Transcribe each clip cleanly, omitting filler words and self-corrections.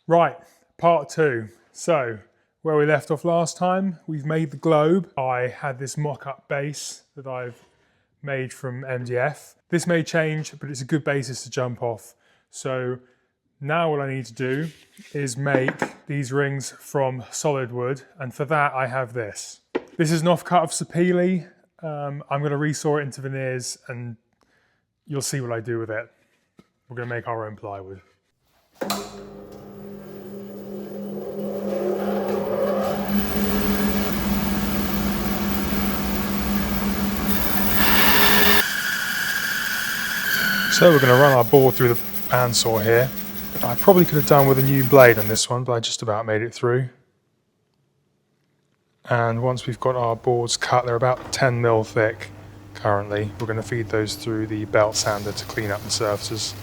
Right, part two. So, where we left off last time, we've made the globe. I had this mock-up base that I've made from MDF. This may change, but it's a good basis to jump off. So now what I need to do is make these rings from solid wood, and for that I have this. This is an offcut of sapele. I'm going to resaw it into veneers and you'll see what I do with it. We're going to make our own plywood. So we're going to run our board through the bandsaw here. I probably could have done with a new blade on this one, but I just about made it through. And once we've got our boards cut, they're about 10mm thick currently. We're going to feed those through the belt sander to clean up the surfaces.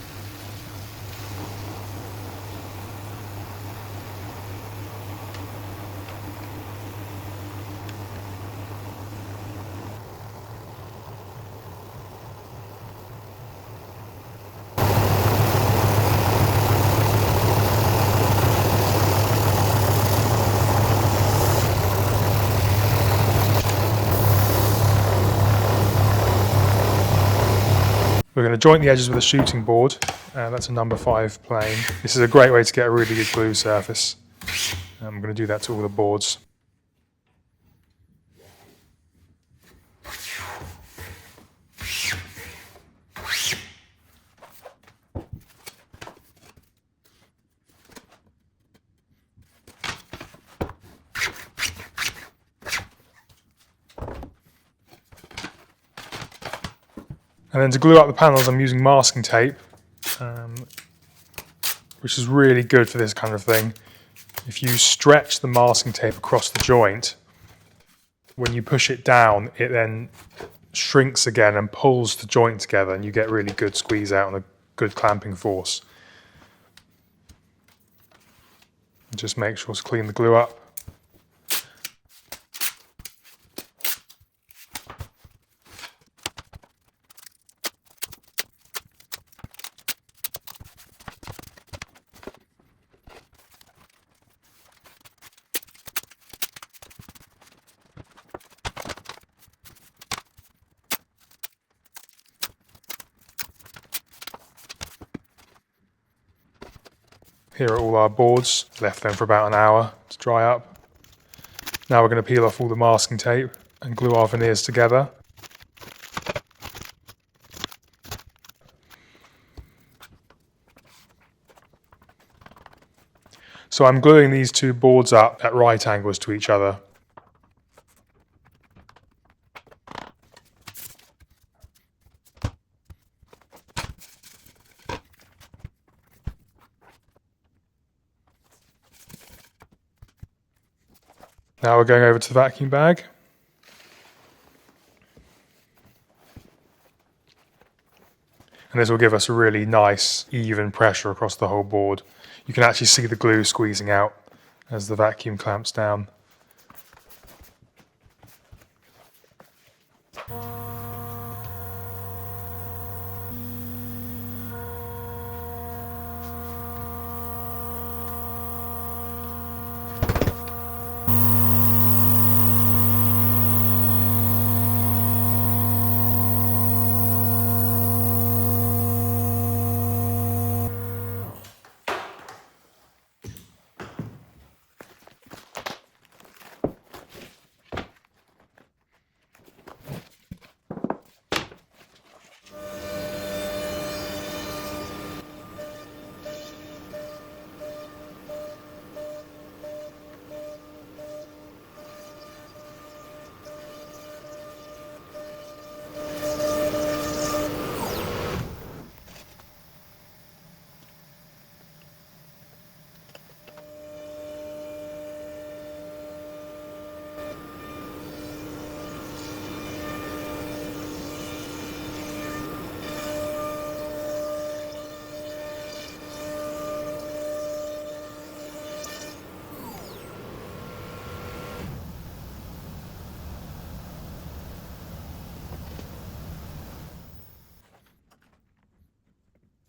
We're going to joint the edges with a shooting board. That's a number 5 plane. This is a great way to get a really good glue surface. I'm going to do that to all the boards. And then to glue up the panels, I'm using masking tape, which is really good for this kind of thing. If you stretch the masking tape across the joint, when you push it down, it then shrinks again and pulls the joint together, and you get really good squeeze out and a good clamping force. And just make sure to clean the glue up. Here are all our boards, left them for about an hour to dry up. Now we're going to peel off all the masking tape and glue our veneers together. So I'm gluing these two boards up at right angles to each other. Now we're going over to the vacuum bag. And this will give us a really nice, even pressure across the whole board. You can actually see the glue squeezing out as the vacuum clamps down.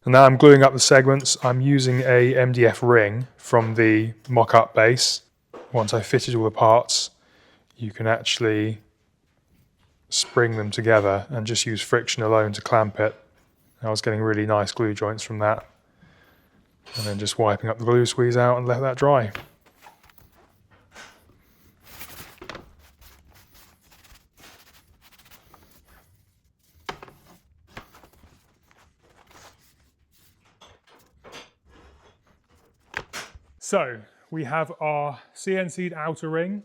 And now I'm gluing up the segments. I'm using a MDF ring from the mock-up base. Once I've fitted all the parts, you can actually spring them together and just use friction alone to clamp it. I was getting really nice glue joints from that. And then just wiping up the glue squeeze out and let that dry. So we have our CNC'd outer ring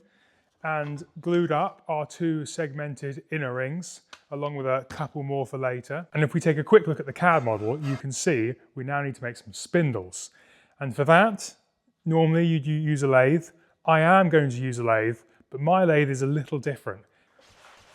and glued up our 2 segmented inner rings, along with a couple more for later. And if we take a quick look at the CAD model, you can see we now need to make some spindles. And for that, normally you'd use a lathe. I am going to use a lathe, but my lathe is a little different.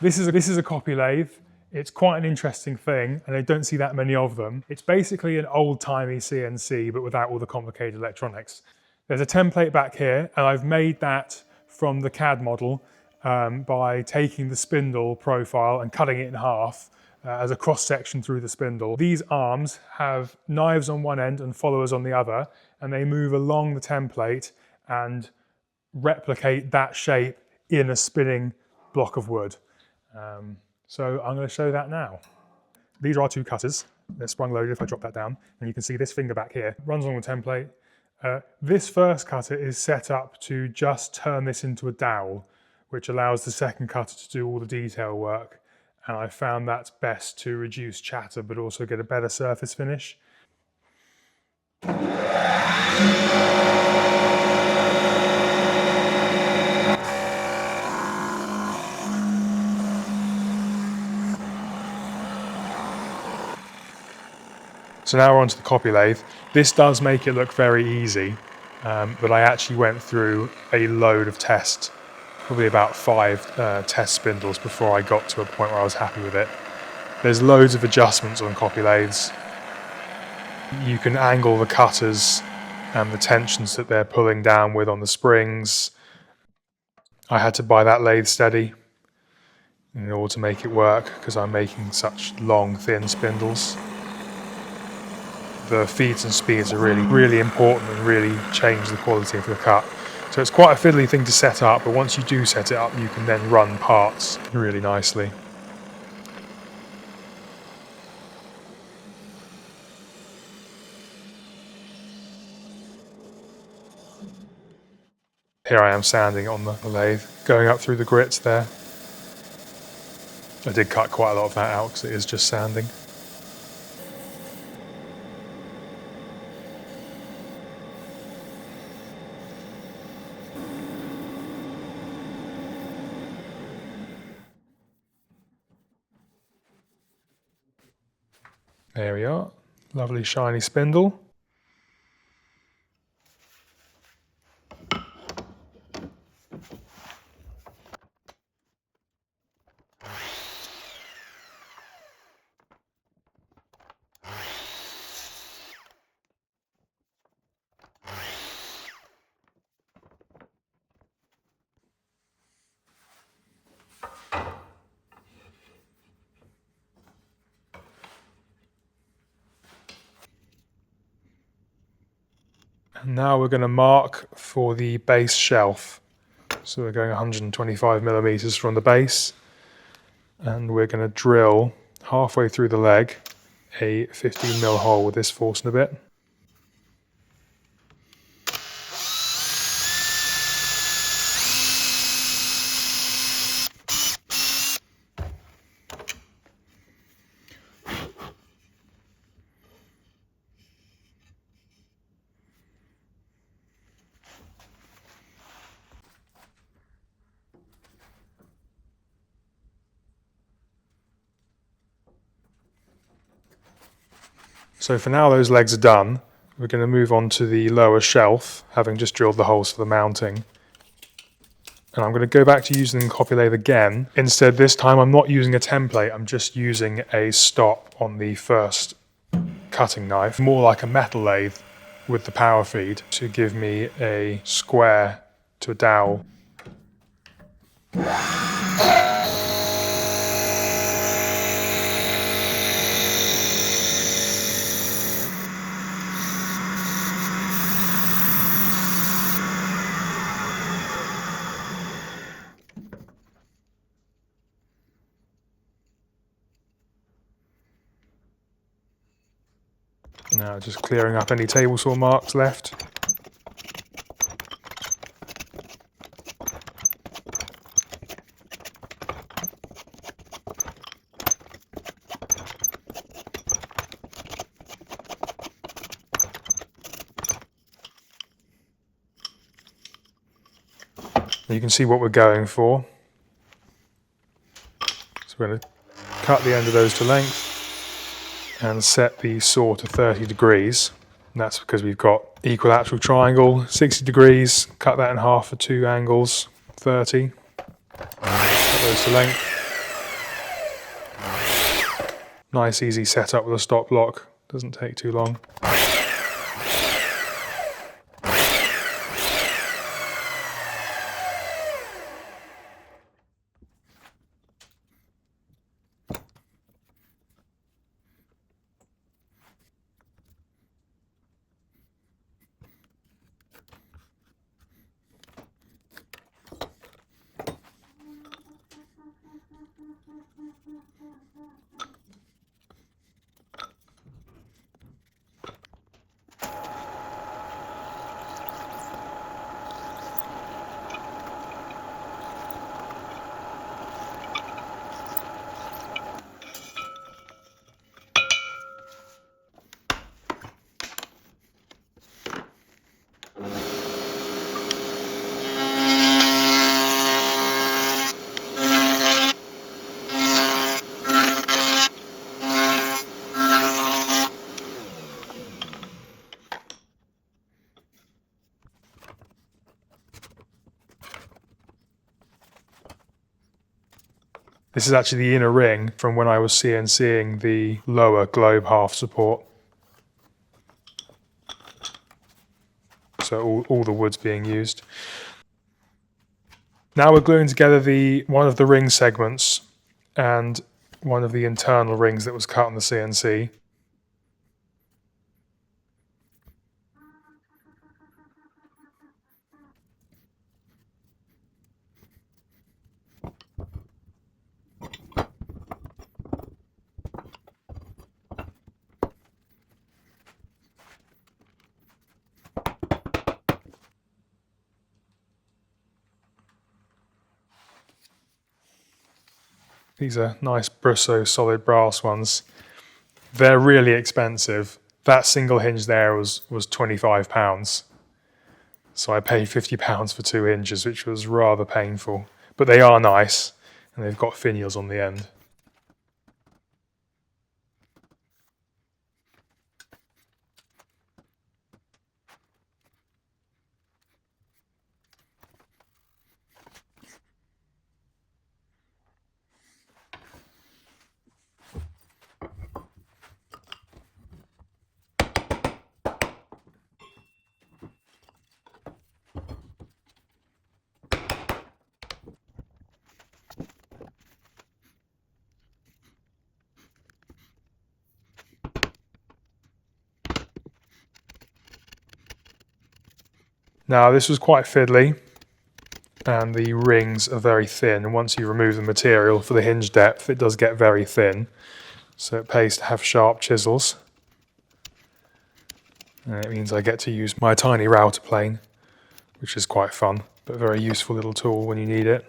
This is a copy lathe. It's quite an interesting thing, and I don't see that many of them. It's basically an old-timey CNC, but without all the complicated electronics. There's a template back here, and I've made that from the CAD model by taking the spindle profile and cutting it in half as a cross-section through the spindle. These arms have knives on one end and followers on the other, and they move along the template and replicate that shape in a spinning block of wood. So I'm going to show that now. These are our 2 cutters. They're sprung loaded if I drop that down, and you can see this finger back here runs along the template. This first cutter is set up to just turn this into a dowel, which allows the second cutter to do all the detail work. And I found that's best to reduce chatter, but also get a better surface finish. So now we're onto the copy lathe. This does make it look very easy, but I actually went through a load of tests, probably about 5 test spindles before I got to a point where I was happy with it. There's loads of adjustments on copy lathes. You can angle the cutters and the tensions that they're pulling down with on the springs. I had to buy that lathe steady in order to make it work because I'm making such long, thin spindles. The feeds and speeds are really important and really change the quality of the cut. So it's quite a fiddly thing to set up, but once you do set it up, you can then run parts really nicely. Here I am sanding on the lathe, going up through the grits there. I did cut quite a lot of that out because it is just sanding. There we are, lovely shiny spindle. And now we're going to mark for the base shelf. So we're going 125 millimeters from the base, and we're going to drill halfway through the leg a 15 mil hole with this Forstner bit. So for now those legs are done, we're going to move on to the lower shelf, having just drilled the holes for the mounting. And I'm going to go back to using the copy lathe again. Instead, this time I'm not using a template, I'm just using a stop on the first cutting knife, more like a metal lathe with the power feed to give me a square to a dowel. Now just clearing up any table saw marks left. You can see what we're going for. So we're going to cut the end of those to length and set the saw to 30 degrees. And that's because we've got equilateral triangle, 60 degrees, cut that in half for 2 angles, 30. Cut those to length. Nice easy setup with a stop block, doesn't take too long. This is actually the inner ring from when I was CNCing the lower globe half support. So all the wood's being used. Now we're gluing together one of the ring segments and one of the internal rings that was cut on the CNC. These are nice Brusso solid brass ones. They're really expensive. That single hinge there was £25. So I paid £50 for 2 hinges, which was rather painful. But they are nice, and they've got finials on the end. Now this was quite fiddly, and the rings are very thin, and once you remove the material for the hinge depth it does get very thin, so it pays to have sharp chisels, and it means I get to use my tiny router plane, which is quite fun, but a very useful little tool when you need it.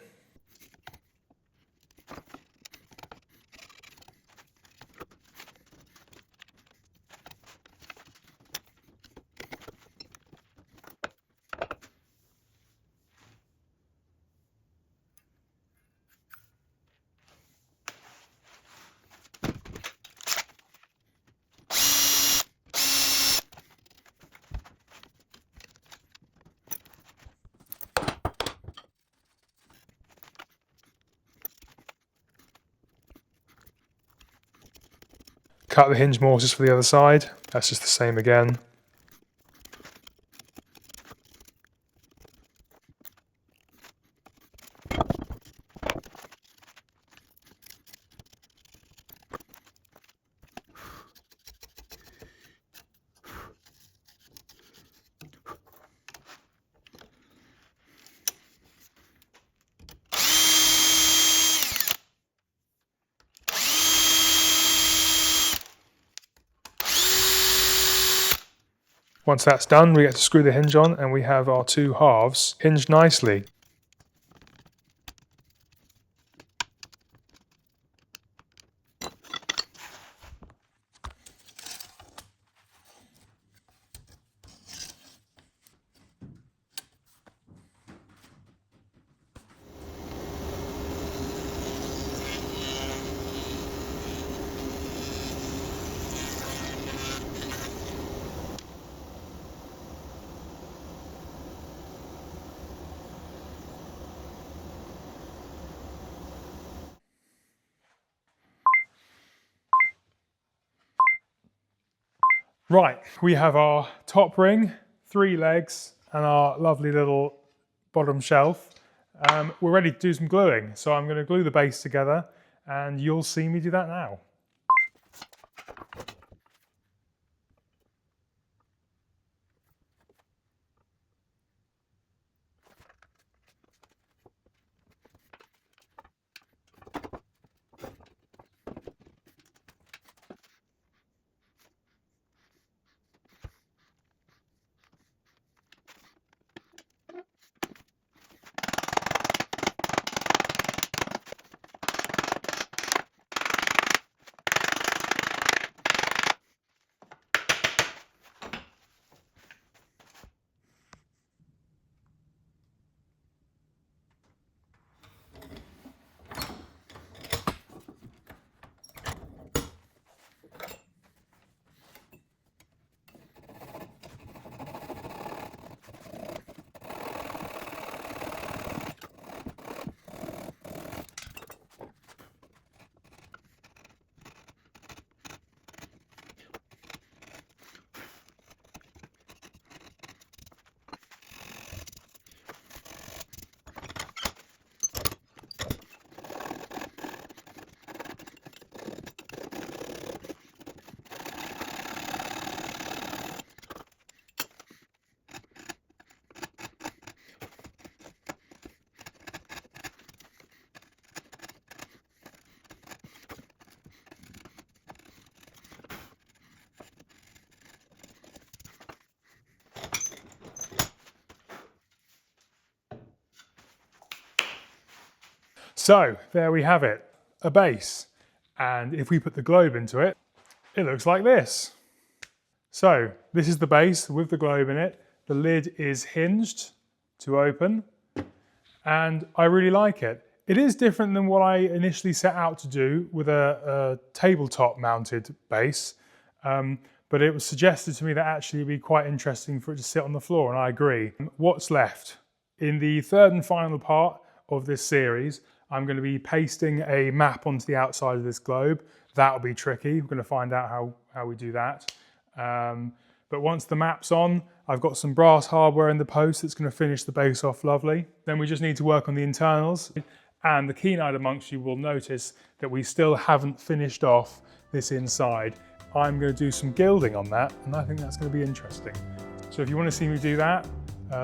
Cut the hinge mortise for the other side, that's just the same again. Once that's done, we get to screw the hinge on and we have our two halves hinged nicely. Right, we have our top ring, 3 legs, and our lovely little bottom shelf. We're ready to do some gluing, so I'm going to glue the base together and you'll see me do that now. So there we have it, a base. And if we put the globe into it, it looks like this. So this is the base with the globe in it. The lid is hinged to open and I really like it. It is different than what I initially set out to do with a tabletop mounted base, but it was suggested to me that actually it'd be quite interesting for it to sit on the floor, and I agree. What's left? In the third and final part of this series, I'm going to be pasting a map onto the outside of this globe. That'll be tricky. We're going to find out how we do that. But once the map's on, I've got some brass hardware in the post that's going to finish the base off lovely. Then we just need to work on the internals. And the keen-eyed amongst you will notice that we still haven't finished off this inside. I'm going to do some gilding on that, and I think that's going to be interesting. So if you want to see me do that,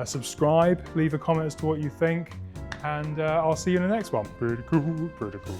subscribe, leave a comment as to what you think, and I'll see you in the next one. Pretty cool, pretty cool.